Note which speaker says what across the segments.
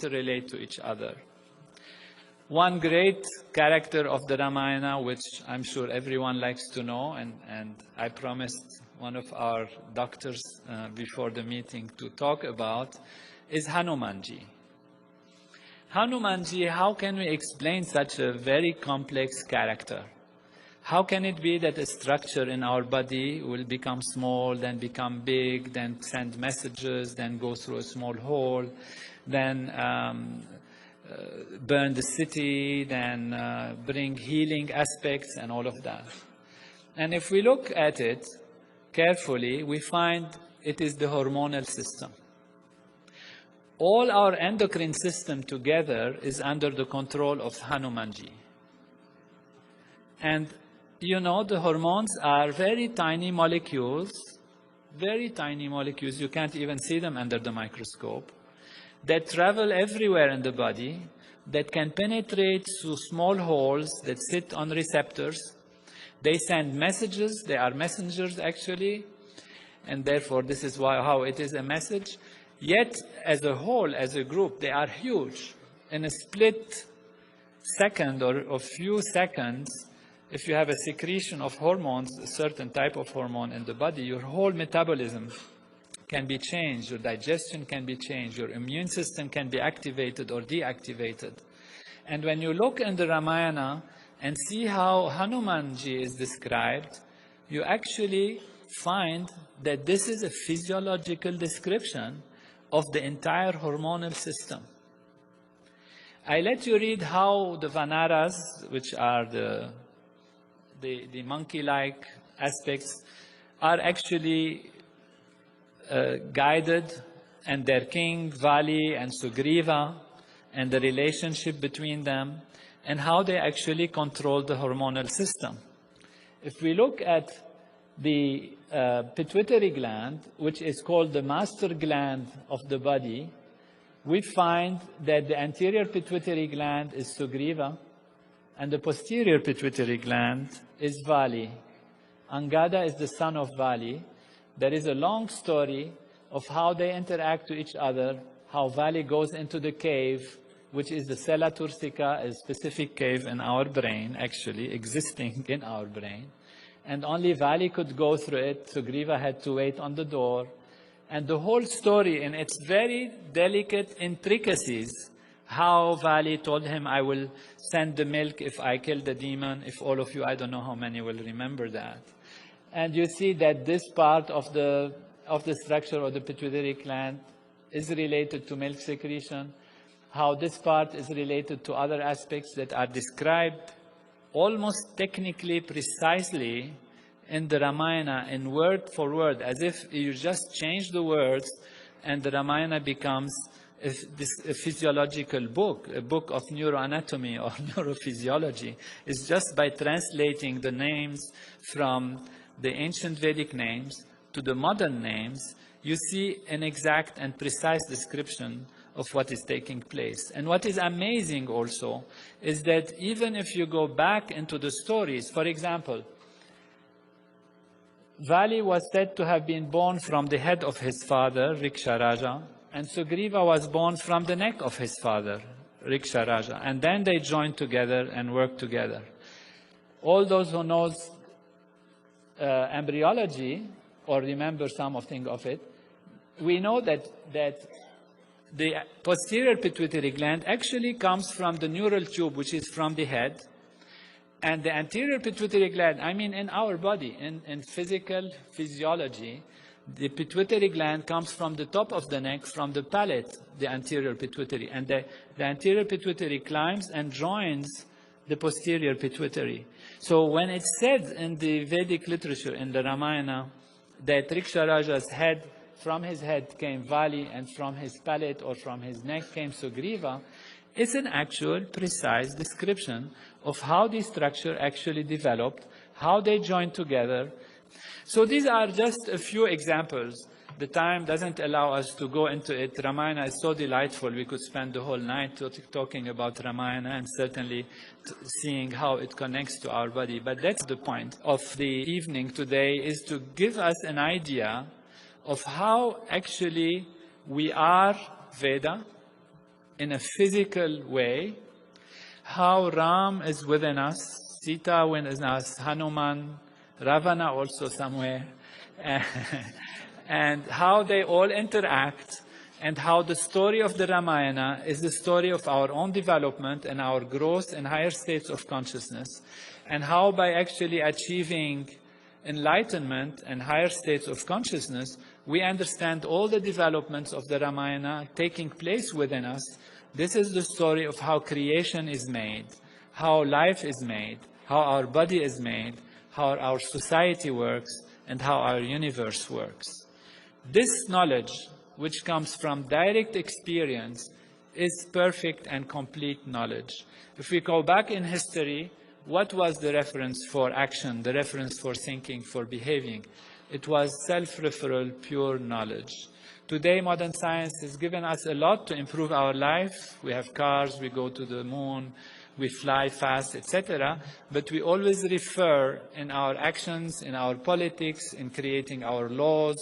Speaker 1: interrelate to each other. One great character of the Ramayana, which I'm sure everyone likes to know, and I promised one of our doctors before the meeting to talk about, is Hanumanji. Hanumanji, how can we explain such a very complex character? How can it be that a structure in our body will become small, then become big, then send messages, then go through a small hole, then burn the city, then bring healing aspects and all of that? And if we look at it carefully, we find it is the hormonal system. All our endocrine system together is under the control of Hanumanji. And you know, the hormones are very tiny molecules, you can't even see them under the microscope, that travel everywhere in the body, that can penetrate through small holes that sit on receptors. They send messages, they are messengers actually, and therefore this is how it is a message. Yet, as a whole, as a group, they are huge. In a split second or a few seconds, if you have a secretion of hormones, a certain type of hormone in the body, your whole metabolism can be changed, your digestion can be changed, your immune system can be activated or deactivated. And when you look in the Ramayana and see how Hanumanji is described, you actually find that this is a physiological description of the entire hormonal system. I let you read how the Vanaras, which are the monkey-like aspects, are actually guided, and their king, Vali and Sugriva, and the relationship between them, and how they actually control the hormonal system. If we look at the pituitary gland, which is called the master gland of the body, we find that the anterior pituitary gland is Sugriva, and the posterior pituitary gland is Vali. Angada is the son of Vali. There is a long story of how they interact to each other, how Vali goes into the cave, which is the Sella Turcica, a specific cave in our brain, actually, existing in our brain. And only Vali could go through it, Sugriva had to wait on the door. And the whole story, in its very delicate intricacies, how Vali told him, I will send the milk if I kill the demon. If all of you, I don't know how many will remember that. And you see that this part of the structure of the pituitary gland is related to milk secretion, how this part is related to other aspects that are described almost technically precisely in the Ramayana, in word for word, as if you just change the words and the Ramayana becomes a physiological book, a book of neuroanatomy or neurophysiology. It's just by translating the names from the ancient Vedic names to the modern names, you see an exact and precise description of what is taking place. And what is amazing also is that even if you go back into the stories, for example, Vali was said to have been born from the head of his father, Riksharaja, and Sugriva was born from the neck of his father, Riksharaja. And then they joined together and worked together. All those who knows embryology, or remember something of it, we know that the posterior pituitary gland actually comes from the neural tube, which is from the head. And the anterior pituitary gland, I mean in our body, in physical physiology, the pituitary gland comes from the top of the neck, from the palate, the anterior pituitary. And the anterior pituitary climbs and joins the posterior pituitary. So when it's said in the Vedic literature, in the Ramayana, that Riksharaja's head, from his head came Vali, and from his palate or from his neck came Sugriva, it's an actual, precise description of how the structure actually developed, how they joined together. So these are just a few examples. The time doesn't allow us to go into it. Ramayana is so delightful. We could spend the whole night talking about Ramayana and certainly seeing how it connects to our body. But that's the point of the evening today, is to give us an idea of how actually we are Veda, in a physical way, how Ram is within us, Sita within us, Hanuman, Ravana also somewhere, and how they all interact, and how the story of the Ramayana is the story of our own development and our growth in higher states of consciousness, and how by actually achieving enlightenment and higher states of consciousness, we understand all the developments of the Ramayana taking place within us. This is the story of how creation is made, how life is made, how our body is made, how our society works, and how our universe works. This knowledge, which comes from direct experience, is perfect and complete knowledge. If we go back in history, what was the reference for action, the reference for thinking, for behaving? It was self-referral, pure knowledge. Today, modern science has given us a lot to improve our life. We have cars, we go to the moon, we fly fast, etc. But we always refer in our actions, in our politics, in creating our laws,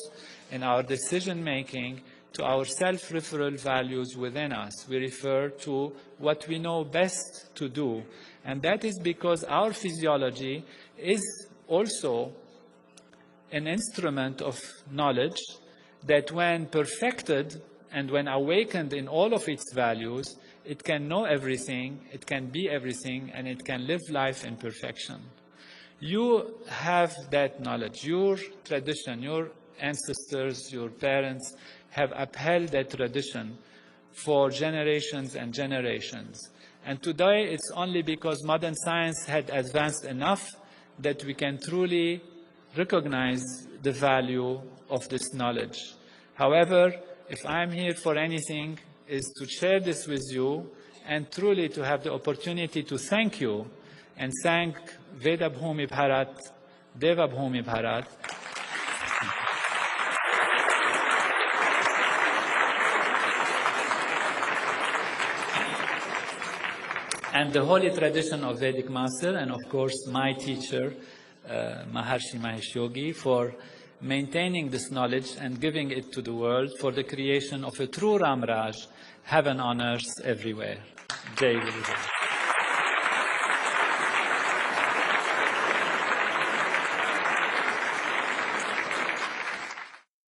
Speaker 1: in our decision-making, to our self-referral values within us. We refer to what we know best to do. And that is because our physiology is also an instrument of knowledge that when perfected and when awakened in all of its values, it can know everything, it can be everything, and it can live life in perfection. You have that knowledge. Your tradition, your ancestors, your parents have upheld that tradition for generations and generations. And today it's only because modern science had advanced enough that we can truly recognize the value of this knowledge. However, if I'm here for anything, is to share this with you and truly to have the opportunity to thank you and thank Veda Bhumi Bharat, Deva Bhumi Bharat, and the holy tradition of Vedic Master, and of course my teacher, Maharshi Mahesh Yogi, for maintaining this knowledge and giving it to the world for the creation of a true Ram Raj, heaven on earth everywhere. Jai Guru.